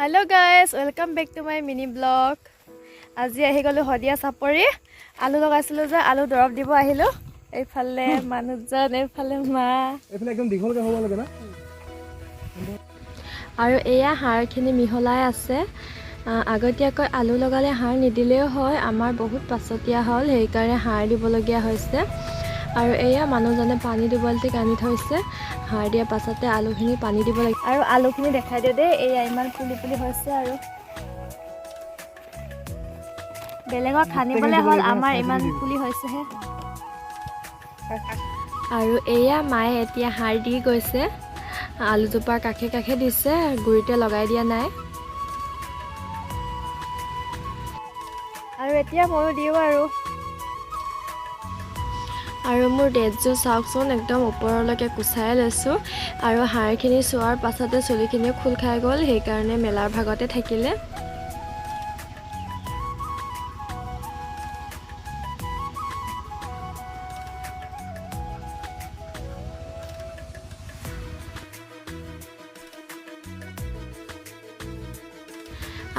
Hello guys, welcome back to my mini vlog. আজি আহি গলো হদিয়া চাপৰি আলু লগাইছিলো যে আলু দৰব দিব আহিলো এইফালে মানুহজন এইফালে মা এইফালে একদম দীঘলকে হ'ব লাগে না আৰু এয়া হাড়খিনি মিহলাই আছে আগতীয়াকৈ আলু লগালে হাড় নিদিলেও হয় আমাৰ বহুত পাছতীয়া হ'ল সেই কাৰণে হাড় দিবলগীয়া হৈছে আৰু এয়া মানুহজনে পানী দিবলতে আনি থৈছে হাড় দিয়া পাছতে আলুখিনি পানী দিব লাগে আৰু আলুখিনি দেখাই দিও দেই এয়া ইমান ফুলি ফুলি হৈছে আৰু বেলেগক খানিবলে হল আমাৰ ইমান ফুলি হৈছে হে আৰু এয়া মায়ে এতিয়া হাড় দি গৈছে আলু জোপাৰ কাখে কাখে দিছে গুৰিতে লগাই দিয়া নাই আৰু এতিয়া ময়ো দিও আৰু মোৰ ডেজো চাওকচোন একদম ওপৰলৈকে কুচাই লৈছো আৰু হাড়খিনি চোৱাৰ পাছতে চুলিখিনি খুল খাই গ'ল সেই কাৰণে মেলাৰ ভাগতে থাকিলে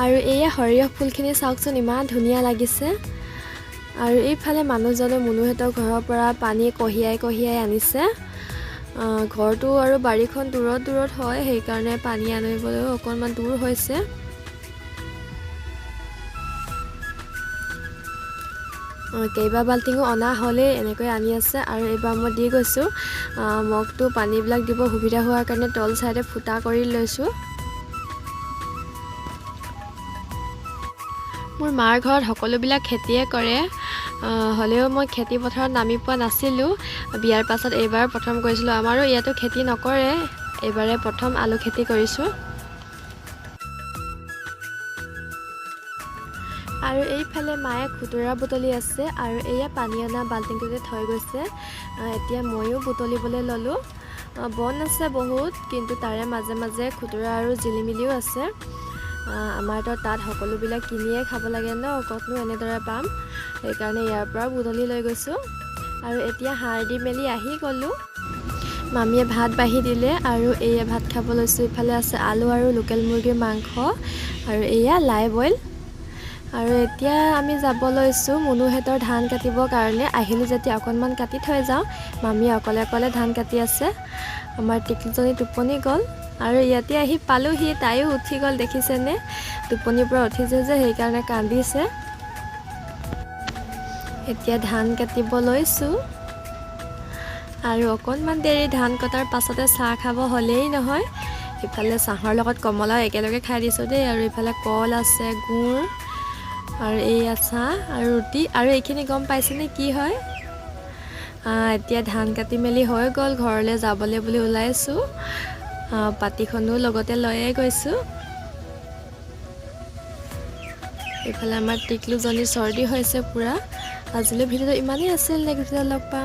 আৰু এয়া সৰিয়হ ফুলখিনি চাওকচোন ইমান ধুনীয়া লাগিছে আৰু এইফালে মানুহজনে মুনুহেতৰ ঘৰৰ পৰা পানী কঢ়িয়াই আনিছে ঘৰটো আৰু বাৰীখন দূৰত হয় সেই কাৰণে পানী আনিবলৈ অকনমান দূৰ হৈছে কেইবা বাল্টিঙো অনা হ'লে এনেকৈ আনি আছে আৰু এবাৰ মই দি গৈছো মগটো পানীবিলাক দিব সুবিধা হোৱাৰ কাৰণে তল চাইডে ফুটা কৰি লৈছো মোৰ মাৰ ঘৰত সকলোবিলাক খেতিয়ে কৰে হলেও মই খেতি পথাৰত নামি পোৱা নাছিলো বিয়াৰ পাছত এবাৰ প্ৰথম কৰিছিলো আমাৰো ইয়াতো খেতি নকৰে এবাৰে প্ৰথম আলু খেতি কৰিছো আৰু এইফালে মায়ে খুতুৰা বুটলি আছে আৰু এয়া পানী অনা বাল্টিংটোতে থৈ গৈছে এতিয়া ময়ো বুটলিবলৈ ললো বন আছে বহুত কিন্তু তাৰে মাজে মাজে খুতুৰা আৰু জিলিমিলিও আছে আমাৰ তাত সকলোবিলাক কিনিয়ে খাব লাগে ন কতনো এনেদৰে পাম সেইকাৰণে ইয়াৰ পৰা বুটলি লৈ গৈছো আৰু এতিয়া হাড় দি মেলি আহি গলো মামীয়ে ভাত বাঢ়ি দিলে আৰু এয়া ভাত খাব লৈছো ইফালে আছে আলু আৰু লোকেল মুৰ্গীৰ মাংস আৰু এয়া লাই বইল আৰু এতিয়া আমি যাব লৈছো মুনুহেতৰ ধান কাটিবৰ কাৰণে আহিলো যেতিয়া অকনমান কাটি থৈ যাওঁ মামীয়ে অকলে ধান কাটি আছে আমাৰ টিকলিজনী টোপনি গ'ল আৰু ইয়াতে আহি পালোহি তাইও উঠি গ'ল দেখিছেনে টোপনিৰ পৰা উঠিছে যে সেইকাৰণে কান্দিছে এতিয়া ধান কাটিব লৈছো আৰু অকনমান দেৰি ধান কটাৰ পাছতে চাহ খাব হ'লেই নহয় ইফালে চাহৰ লগত কমলা একেলগে খাই দিছো দেই আৰু ইফালে কল আছে গুৰ আৰু এই চাহ আৰু ৰুটি আৰু এইখিনি গম পাইছেনে কি হয় এতিয়া ধান কাটি মেলি হৈ গ'ল ঘৰলৈ যাবলৈ বুলি ওলাইছো পাতিখনো লগতে লৈয়ে গৈছো এইফালে আমাৰ টিকলুজনী চৰ্দি হৈছে পুৰা আজিলৈ ভিডিঅ'টো ইমানেই আছিল নেক্সট ভিডিঅ'ত লগ পাম